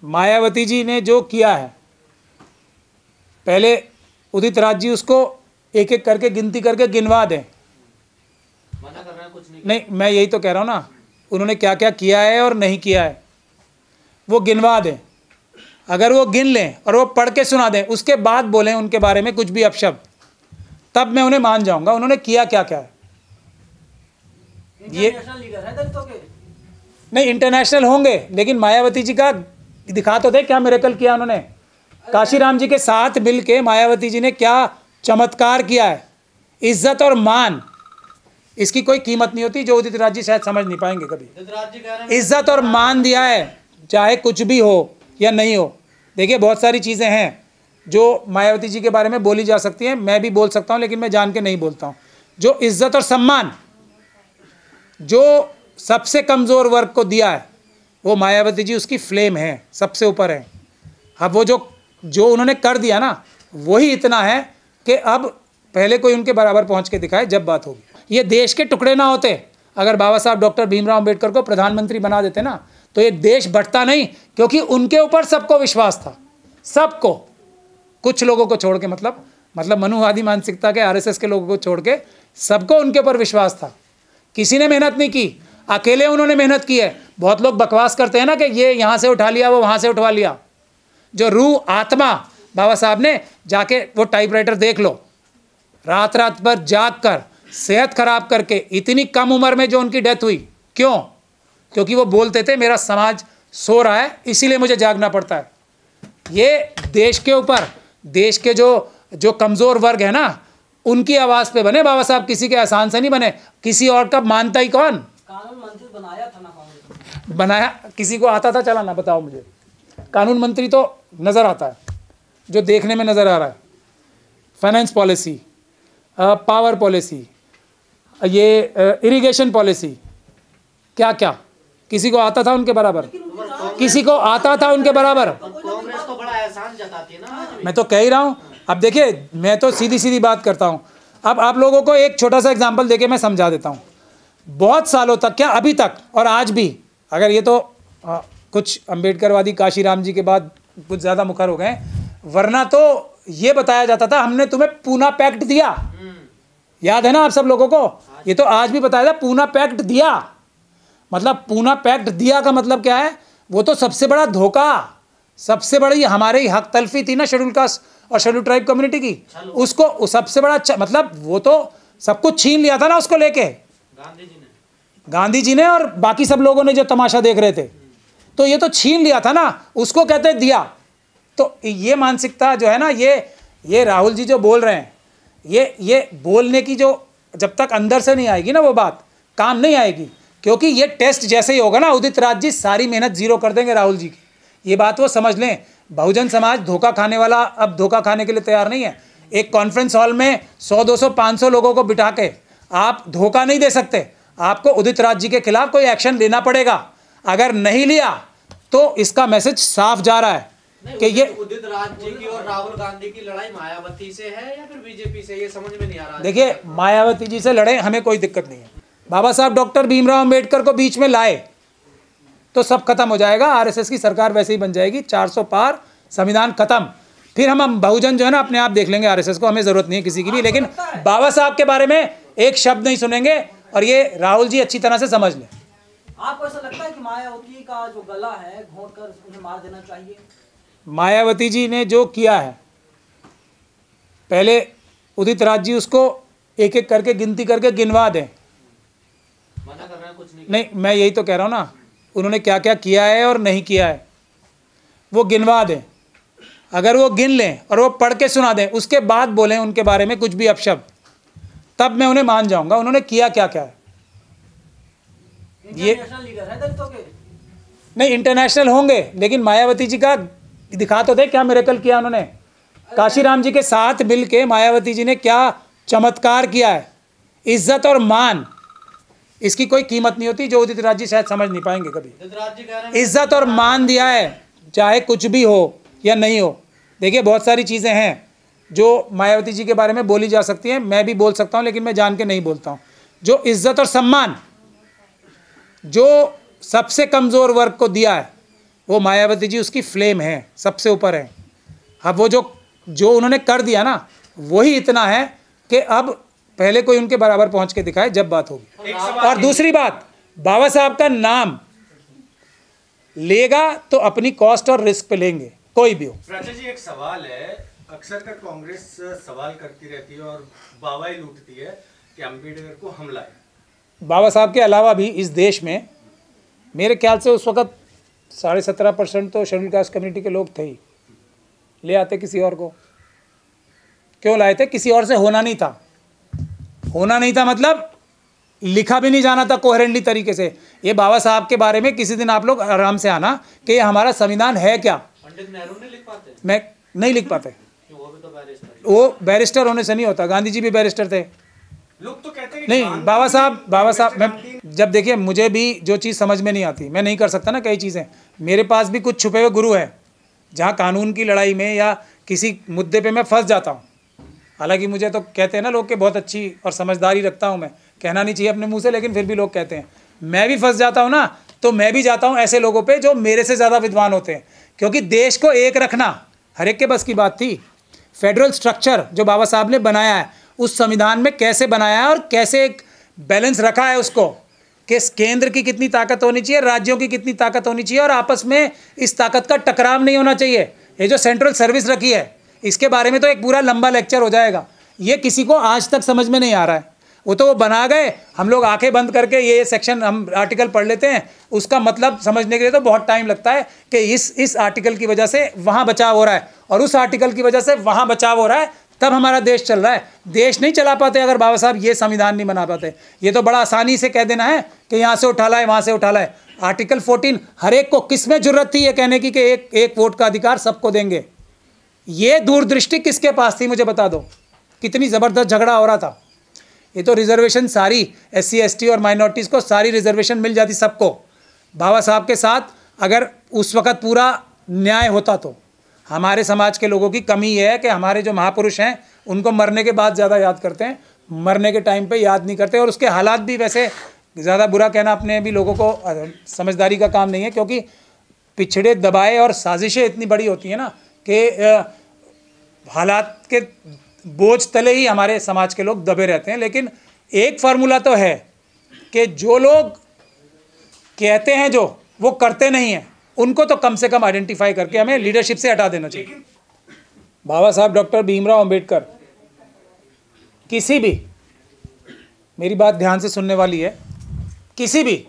मायावती जी ने जो किया है, पहले उदित राज जी उसको एक एक करके गिनती करके गिनवा दें। मना कर रहे हैं, कुछ नहीं, मैं यही तो कह रहा हूँ ना, उन्होंने क्या क्या किया है और नहीं किया है वो गिनवा दें। अगर वो गिन लें और वो पढ़ के सुना दें, उसके बाद बोलें उनके बारे में कुछ भी अपशब्द, तब मैं उन्हें मान जाऊंगा उन्होंने किया क्या क्या है। ये लीडर है दलितों के। नहीं, इंटरनेशनल होंगे, लेकिन मायावती जी का दिखा तो दे क्या मिरेकल किया उन्होंने। काशीराम जी के साथ मिल के मायावती जी ने क्या चमत्कार किया है। इज्जत और मान, इसकी कोई कीमत नहीं होती, जो उदित राज जी शायद समझ नहीं पाएंगे कभी। इज्जत और मान दिया है, चाहे कुछ भी हो या नहीं हो। देखिए, बहुत सारी चीज़ें हैं जो मायावती जी के बारे में बोली जा सकती हैं, मैं भी बोल सकता हूं, लेकिन मैं जान के नहीं बोलता हूं। जो इज्जत और सम्मान जो सबसे कमज़ोर वर्ग को दिया है, वो मायावती जी उसकी फ्लेम है, सबसे ऊपर है। अब वो जो उन्होंने कर दिया ना, वही इतना है कि अब पहले कोई उनके बराबर पहुंच के दिखाए जब बात होगी। ये देश के टुकड़े ना होते, अगर बाबा साहब डॉक्टर भीमराव अंबेडकर को प्रधानमंत्री बना देते ना, तो ये देश बढ़ता नहीं, क्योंकि उनके ऊपर सबको विश्वास था, सबको, कुछ लोगों को छोड़ के, मतलब मनुवादी मानसिकता के आरएसएस के लोगों को छोड़ के सबको उनके ऊपर विश्वास था। किसी ने मेहनत नहीं की, अकेले उन्होंने मेहनत की है। बहुत लोग बकवास करते हैं ना कि ये यहाँ से उठा लिया, वो वहाँ से उठवा लिया। जो रूह आत्मा बाबा साहब ने, जाके वो टाइपराइटर देख लो, रात रात भर जाग कर सेहत खराब करके इतनी कम उम्र में जो उनकी डेथ हुई, क्यों? क्योंकि वो बोलते थे मेरा समाज सो रहा है, इसीलिए मुझे जागना पड़ता है। ये देश के ऊपर, देश के जो कमज़ोर वर्ग है ना, उनकी आवाज़ पे बने बाबा साहब, किसी के एहसान से नहीं बने। किसी और का मानता ही कौन? कानून मंत्री बनाया था ना कांग्रेस। बनाया, किसी को आता था चलाना? बताओ मुझे। कानून मंत्री तो नज़र आता है, जो देखने में नज़र आ रहा है। फाइनेंस पॉलिसी, पावर पॉलिसी, ये इरिगेशन पॉलिसी, क्या क्या किसी को आता था उनके बराबर? किसी को आता था उनके बराबर? कांग्रेस तो बड़ा एहसान जताती है ना। मैं तो कह ही रहा हूँ। अब देखिए, मैं तो सीधी सीधी बात करता हूँ। अब आप लोगों को एक छोटा सा एग्जांपल देके मैं समझा देता हूँ। बहुत सालों तक, क्या अभी तक और आज भी, अगर ये तो कुछ अंबेडकरवादी काशीराम जी के बाद कुछ ज़्यादा मुखर हो गए, वरना तो ये बताया जाता था हमने तुम्हें पूना पैक्ट दिया, याद है ना आप सब लोगों को? ये तो आज भी बताया था, पूना पैक्ट दिया। मतलब पूना पैक्ट दिया का मतलब क्या है? वो तो सबसे बड़ा धोखा, सबसे बड़ी हमारी हक तलफी थी ना शेड्यूल कास्ट और शेड्यूल ट्राइब कम्युनिटी की, उसको सबसे बड़ा मतलब वो तो सब कुछ छीन लिया था ना उसको लेके गांधी जी ने और बाकी सब लोगों ने जो तमाशा देख रहे थे, तो ये तो छीन लिया था ना, उसको कहते दिया। तो ये मानसिकता जो है ना, ये राहुल जी जो बोल रहे हैं, ये बोलने की जो जब तक अंदर से नहीं आएगी ना, वो बात काम नहीं आएगी। क्योंकि ये टेस्ट जैसे ही होगा ना, उदित राज जी सारी मेहनत जीरो कर देंगे राहुल जी की। ये बात वो समझ लें। बहुजन समाज धोखा खाने वाला अब धोखा खाने के लिए तैयार नहीं है। एक कॉन्फ्रेंस हॉल में 100, 200, 500 लोगों को बिठा के आप धोखा नहीं दे सकते। आपको उदित राज जी के खिलाफ कोई एक्शन लेना पड़ेगा। अगर नहीं लिया तो इसका मैसेज साफ जा रहा है कि ये उदित राज जी की और राहुल गांधी की लड़ाई मायावती से है या फिर बीजेपी से, ये समझ में नहीं आ रहा। देखिए, मायावती जी से लड़े, हमें कोई दिक्कत नहीं है। बाबा साहब डॉक्टर भीमराव अंबेडकर को बीच में लाए तो सब खत्म हो जाएगा। आरएसएस की सरकार वैसे ही बन जाएगी, 400 पार, संविधान खत्म। फिर हम बहुजन जो है ना अपने आप देख लेंगे आरएसएस को, हमें जरूरत नहीं है किसी की भी। लेकिन बाबा साहब के बारे में एक शब्द नहीं सुनेंगे, और ये राहुल जी अच्छी तरह से समझ लें। आपको ऐसा लगता है कि मायावती का जो गला है घोंट कर उन्हें मार देना चाहिए? मायावती जी ने जो किया है, पहले उदित राज जी उसको एक एक करके गिनती करके गिनवा दें। मना कर रहे हैं, कुछ नहीं, मैं यही तो कह रहा हूँ ना, उन्होंने क्या क्या किया है और नहीं किया है वो गिनवा दें। अगर वो गिन लें और वो पढ़ के सुना दें, उसके बाद बोलें उनके बारे में कुछ भी अपशब्द, तब मैं उन्हें मान जाऊंगा उन्होंने किया क्या क्या है। ये इंटरनेशनल लीडर है दलितों के। नहीं, इंटरनेशनल होंगे, लेकिन मायावती जी का दिखा तो दे क्या मिरेकल किया उन्होंने। काशीराम जी के साथ मिल के मायावती जी ने क्या चमत्कार किया है। इज्जत और मान, इसकी कोई कीमत नहीं होती, जो उदित राज जी शायद समझ नहीं पाएंगे कभी। इज्जत और मान दिया है, चाहे कुछ भी हो या नहीं हो। देखिए, बहुत सारी चीज़ें हैं जो मायावती जी के बारे में बोली जा सकती हैं, मैं भी बोल सकता हूं, लेकिन मैं जान के नहीं बोलता हूं। जो इज्जत और सम्मान जो सबसे कमज़ोर वर्ग को दिया है, वो मायावती जी उसकी फ्लेम है, सबसे ऊपर है। अब वो जो उन्होंने कर दिया ना, वही इतना है कि अब पहले कोई उनके बराबर पहुंच के दिखाए जब बात होगी। और दूसरी बात, बाबा साहब का नाम लेगा तो अपनी कॉस्ट और रिस्क पे लेंगे, कोई भी हो। प्राचा जी, एक सवाल है, अक्सर कर कांग्रेस सवाल करती रहती है और बावाई लूटती है कि अम्बेडकर को हमला है। बाबा साहब के अलावा भी इस देश में मेरे ख्याल से उस वक्त 17.5% तो शेड्यूल कास्ट कम्युनिटी के लोग थे ही। ले आते किसी और को, क्यों लाए थे? किसी और से होना नहीं था। होना नहीं था मतलब लिखा भी नहीं जाना था कोहेरेंटली तरीके से। ये बाबा साहब के बारे में किसी दिन आप लोग आराम से आना कि ये हमारा संविधान है क्या। पंडित नेहरू नहीं लिख पाते? मैं नहीं लिख पाते। वो भी तो बैरिस्टर। वो बैरिस्टर होने से नहीं होता, गांधी जी भी बैरिस्टर थे। लोग तो कहते हैं नहीं, बाबा साहब मैं जब देखिए, मुझे भी जो चीज़ समझ में नहीं आती, मैं नहीं कर सकता ना कई चीज़ें। मेरे पास भी कुछ छुपे हुए गुरु हैं, जहाँ कानून की लड़ाई में या किसी मुद्दे पे मैं फंस जाता हूँ। हालांकि मुझे तो कहते हैं ना लोग कि बहुत अच्छी और समझदारी रखता हूँ मैं, कहना नहीं चाहिए अपने मुंह से, लेकिन फिर भी लोग कहते हैं। मैं भी फंस जाता हूँ ना, तो मैं भी जाता हूँ ऐसे लोगों पे जो मेरे से ज़्यादा विद्वान होते हैं, क्योंकि देश को एक रखना हर एक के बस की बात थी। फेडरल स्ट्रक्चर जो बाबा साहब ने बनाया है, उस संविधान में कैसे बनाया है और कैसे एक बैलेंस रखा है उसको, कि केंद्र की कितनी ताकत होनी चाहिए, राज्यों की कितनी ताकत होनी चाहिए, और आपस में इस ताकत का टकराव नहीं होना चाहिए। ये जो सेंट्रल सर्विस रखी है, इसके बारे में तो एक पूरा लंबा लेक्चर हो जाएगा। ये किसी को आज तक समझ में नहीं आ रहा है। वो बना गए, हम लोग आंखें बंद करके ये सेक्शन हम आर्टिकल पढ़ लेते हैं, उसका मतलब समझने के लिए तो बहुत टाइम लगता है कि इस आर्टिकल की वजह से वहाँ बचाव हो रहा है और उस आर्टिकल की वजह से वहाँ बचाव हो रहा है, तब हमारा देश चल रहा है। देश नहीं चला पाते अगर बाबा साहब ये संविधान नहीं बना पाते। ये तो बड़ा आसानी से कह देना है कि यहाँ से उठा लाए, वहाँ से उठा लाए। आर्टिकल 14 हर एक को, किसमें जरूरत थी ये कहने की कि एक वोट का अधिकार सबको देंगे? ये दूरदृष्टि किसके पास थी, मुझे बता दो। कितनी ज़बरदस्त झगड़ा हो रहा था। ये तो रिजर्वेशन सारी SC ST और माइनॉरिटीज़ को सारी रिजर्वेशन मिल जाती सबको। बाबा साहब के साथ अगर उस वक़्त पूरा न्याय होता तो। हमारे समाज के लोगों की कमी ये है कि हमारे जो महापुरुष हैं उनको मरने के बाद ज़्यादा याद करते हैं, मरने के टाइम पे याद नहीं करते। और उसके हालात भी वैसे ज़्यादा बुरा कहना अपने भी लोगों को समझदारी का काम नहीं है, क्योंकि पिछड़े दबाए और साजिशें इतनी बड़ी होती हैं ना कि हालात के बोझ तले ही हमारे समाज के लोग दबे रहते हैं। लेकिन एक फार्मूला तो है कि जो लोग कहते हैं जो वो करते नहीं हैं, उनको तो कम से कम आइडेंटिफाई करके हमें लीडरशिप से हटा देना चाहिए। बाबा साहब डॉक्टर भीमराव अंबेडकर, किसी भी, मेरी बात ध्यान से सुनने वाली है, किसी भी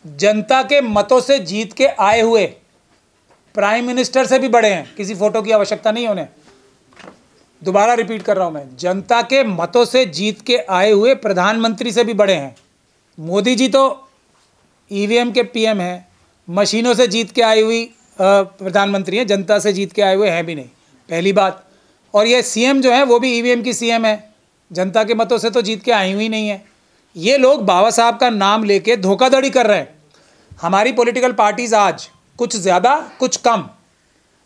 जनता के मतों से जीत के आए हुए प्राइम मिनिस्टर से भी बड़े हैं। किसी फोटो की आवश्यकता नहीं है उन्हें। दोबारा रिपीट कर रहा हूं मैं, जनता के मतों से जीत के आए हुए प्रधानमंत्री से भी बड़े हैं। मोदी जी तो EVM के PM हैं, मशीनों से जीत के आई हुई प्रधानमंत्री हैं, जनता से जीत के आए हुए हैं भी नहीं, पहली बात। और ये CM जो है वो भी EVM की CM है, जनता के मतों से तो जीत के आई हुई नहीं है। ये लोग बाबा साहब का नाम लेके धोखाधड़ी कर रहे हैं। हमारी पॉलिटिकल पार्टीज़ आज कुछ ज़्यादा कुछ कम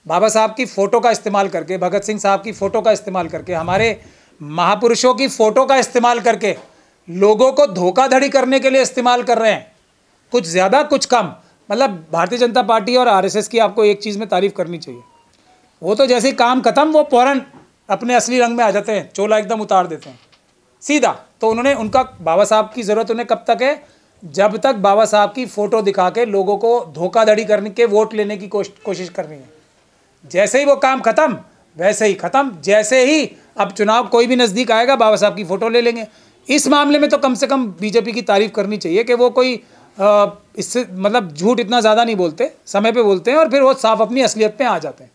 बाबा साहब की फ़ोटो का इस्तेमाल करके, भगत सिंह साहब की फ़ोटो का इस्तेमाल करके, हमारे महापुरुषों की फ़ोटो का इस्तेमाल करके लोगों को धोखाधड़ी करने के लिए इस्तेमाल कर रहे हैं। कुछ ज़्यादा कुछ कम। मतलब भारतीय जनता पार्टी और RSS की आपको एक चीज़ में तारीफ़ करनी चाहिए, वो तो जैसे ही काम ख़त्म वो फ़ौरन अपने असली रंग में आ जाते हैं, चोला एकदम उतार देते हैं सीधा। तो उन्होंने, उनका बाबा साहब की ज़रूरत उन्हें कब तक है? जब तक बाबा साहब की फ़ोटो दिखा के लोगों को धोखाधड़ी करने के, वोट लेने की कोशिश करनी है। जैसे ही वो काम खत्म वैसे ही खत्म। जैसे ही अब चुनाव कोई भी नज़दीक आएगा, बाबा साहब की फ़ोटो ले लेंगे। इस मामले में तो कम से कम बीजेपी की तारीफ़ करनी चाहिए कि वो कोई इससे मतलब झूठ इतना ज़्यादा नहीं बोलते, समय पे बोलते हैं और फिर वो साफ अपनी असलियत पे आ जाते हैं।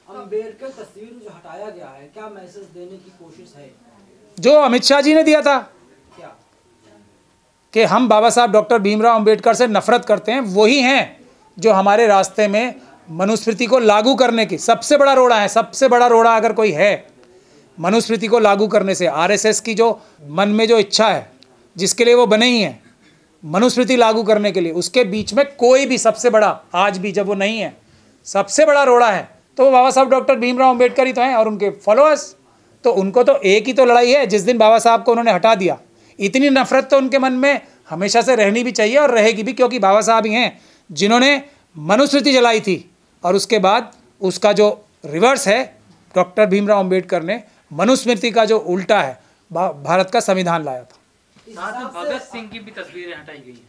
अम्बेडकर तस्वीर जो हटाया गया है, क्या मैसेज देने की कोशिश है? जो अमित शाह जी ने दिया था क्या कि हम बाबा साहब डॉक्टर भीमराव अंबेडकर से नफरत करते हैं, वही हैं जो हमारे रास्ते में मनुस्मृति को लागू करने की सबसे बड़ा रोड़ा है। सबसे बड़ा रोड़ा अगर कोई है मनुस्मृति को लागू करने से, RSS की जो मन में जो इच्छा है, जिसके लिए वो बने ही हैं मनुस्मृति लागू करने के लिए, उसके बीच में कोई भी सबसे बड़ा, आज भी जब वो नहीं है, सबसे बड़ा रोड़ा है तो वो बाबा साहब डॉक्टर भीमराव अंबेडकर ही तो हैं और उनके फॉलोअर्स। तो उनको तो एक ही तो लड़ाई है, जिस दिन बाबा साहब को उन्होंने हटा दिया। इतनी नफरत तो उनके मन में हमेशा से रहनी भी चाहिए और रहेगी भी, क्योंकि बाबा साहब ही हैं जिन्होंने मनुस्मृति जलाई थी और उसके बाद उसका जो रिवर्स है, डॉक्टर भीमराव अंबेडकर ने मनुस्मृति का जो उल्टा है भारत का संविधान लाया था। साथ में भगत सिंह की भी तस्वीरें हटाई गई हैं।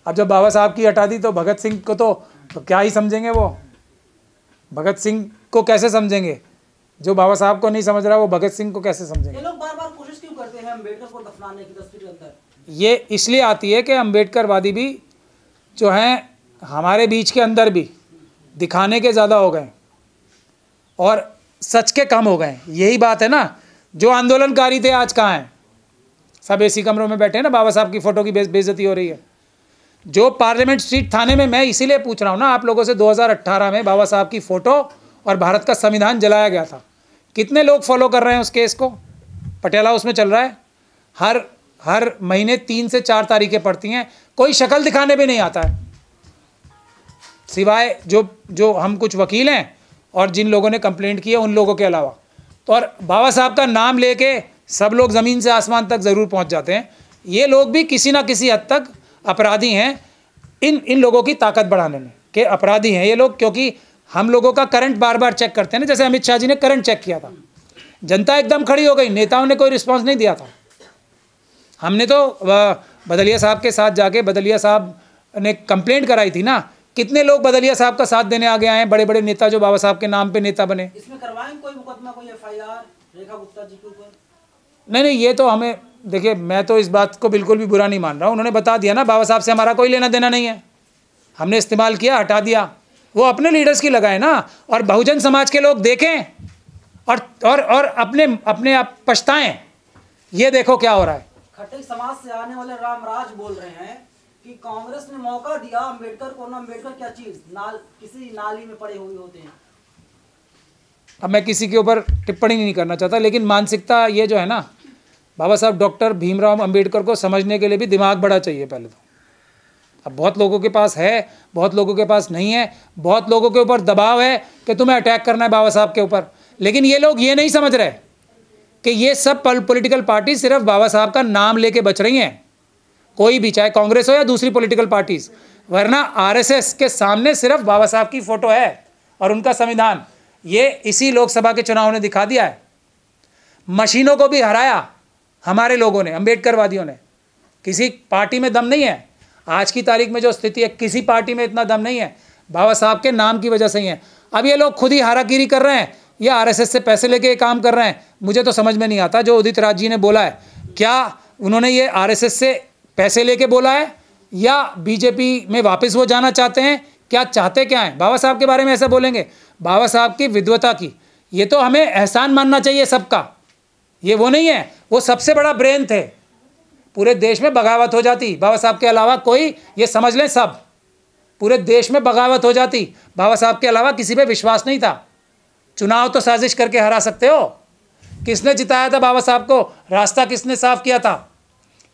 अब जब बाबा साहब की हटा दी तो भगत सिंह को तो क्या ही समझेंगे, वो भगत सिंह को कैसे समझेंगे? जो बाबा साहब को नहीं समझ रहा वो भगत सिंह को कैसे समझेंगे? ये लोग बार बार कोशिश क्यों करते हैं अम्बेडकर को दफनाने की तस्वीर के अंदर? ये इसलिए आती है कि अम्बेडकरवादी भी जो हैं हमारे बीच के अंदर भी दिखाने के ज़्यादा हो गए और सच के कम हो गए। यही बात है ना, जो आंदोलनकारी थे आज कहाँ हैं? सब एसी कमरों में बैठे हैं ना, बाबा साहब की फ़ोटो की बेइज्जती हो रही है। जो पार्लियामेंट स्ट्रीट थाने में, मैं इसीलिए पूछ रहा हूँ ना आप लोगों से, 2018 में बाबा साहब की फ़ोटो और भारत का संविधान जलाया गया था। कितने लोग फॉलो कर रहे हैं उस केस को? पटियाला हाउस में चल रहा है, हर महीने 3 से 4 तारीखें पड़ती हैं, कोई शक्ल दिखाने भी नहीं आता है, सिवाय जो हम कुछ वकील हैं और जिन लोगों ने कंप्लेंट की है उन लोगों के अलावा। तो और बाबा साहब का नाम लेके सब लोग ज़मीन से आसमान तक ज़रूर पहुंच जाते हैं। ये लोग भी किसी ना किसी हद तक अपराधी हैं, इन लोगों की ताकत बढ़ाने में के अपराधी हैं ये लोग, क्योंकि हम लोगों का करंट बार बार चेक करते हैं ना। जैसे अमित शाह जी ने करंट चेक किया था, जनता एकदम खड़ी हो गई, नेताओं ने कोई रिस्पॉन्स नहीं दिया था। हमने तो बदलिया साहब के साथ जाके, बदलिया साहब ने कंप्लेंट कराई थी ना, कितने लोग बदलिया साहब का साथ देने आ गए हैं, बड़े बड़े नेता जो बाबा साहब के नाम पे नेता बने। इसमें करवाएं कोई मुकदमा, कोई FIR रेखा गुप्ता जी के ऊपर? नहीं, ये तो हमें, देखिए मैं तो इस बात को बिल्कुल भी बुरा नहीं मान रहा हूँ। उन्होंने बता दिया ना, बाबा साहब से हमारा कोई लेना देना नहीं है, हमने इस्तेमाल किया, हटा दिया। वो अपने लीडर्स की लगाए ना, और बहुजन समाज के लोग देखें और अपने आप पछताएं। ये देखो क्या हो रहा है। खट्टर समाज से आने वाले रामराज बोल रहे हैं कि कांग्रेस ने मौका दिया अम्बेडकर को ना, अम्बेडकर क्या चीज किसी नाली में पड़े हुए होते हैं। अब मैं किसी के ऊपर टिप्पणी नहीं करना चाहता, लेकिन मानसिकता ये जो है ना, बाबा साहब डॉक्टर भीमराव अंबेडकर को समझने के लिए भी दिमाग बड़ा चाहिए पहले तो। अब बहुत लोगों के पास है, बहुत लोगों के पास नहीं है, बहुत लोगों के ऊपर दबाव है कि तुम्हें अटैक करना है बाबा साहब के ऊपर। लेकिन ये लोग ये नहीं समझ रहे कि ये सब पॉलिटिकल पार्टी सिर्फ बाबा साहब का नाम लेके बच रही हैं, कोई भी, चाहे कांग्रेस हो या दूसरी पॉलिटिकल पार्टीज। वरना RSS के सामने सिर्फ बाबा साहब की फ़ोटो है और उनका संविधान। ये इसी लोकसभा के चुनाव ने दिखा दिया है। मशीनों को भी हराया हमारे लोगों ने, अम्बेडकरवादियों ने। किसी पार्टी में दम नहीं है आज की तारीख में, जो स्थिति है किसी पार्टी में इतना दम नहीं है, बाबा साहब के नाम की वजह से ही है। अब ये लोग खुद ही हारागिरी कर रहे हैं या RSS से पैसे लेके ये काम कर रहे हैं, मुझे तो समझ में नहीं आता। जो उदित राज जी ने बोला है, क्या उन्होंने ये RSS से पैसे लेके बोला है या BJP में वापस वो जाना चाहते हैं? क्या चाहते क्या हैं? बाबा साहब के बारे में ऐसा बोलेंगे, बाबा साहब की विद्वता की, ये तो हमें एहसान मानना चाहिए सबका। ये वो नहीं है, वो सबसे बड़ा ब्रेन थे, पूरे देश में बगावत हो जाती बाबा साहब के अलावा कोई, ये समझ लें सब, पूरे देश में बगावत हो जाती। बाबा साहब के अलावा किसी पे विश्वास नहीं था। चुनाव तो साजिश करके हरा सकते हो, किसने जिताया था बाबा साहब को? रास्ता किसने साफ किया था?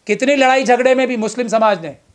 कितनी लड़ाई झगड़े में भी मुस्लिम समाज ने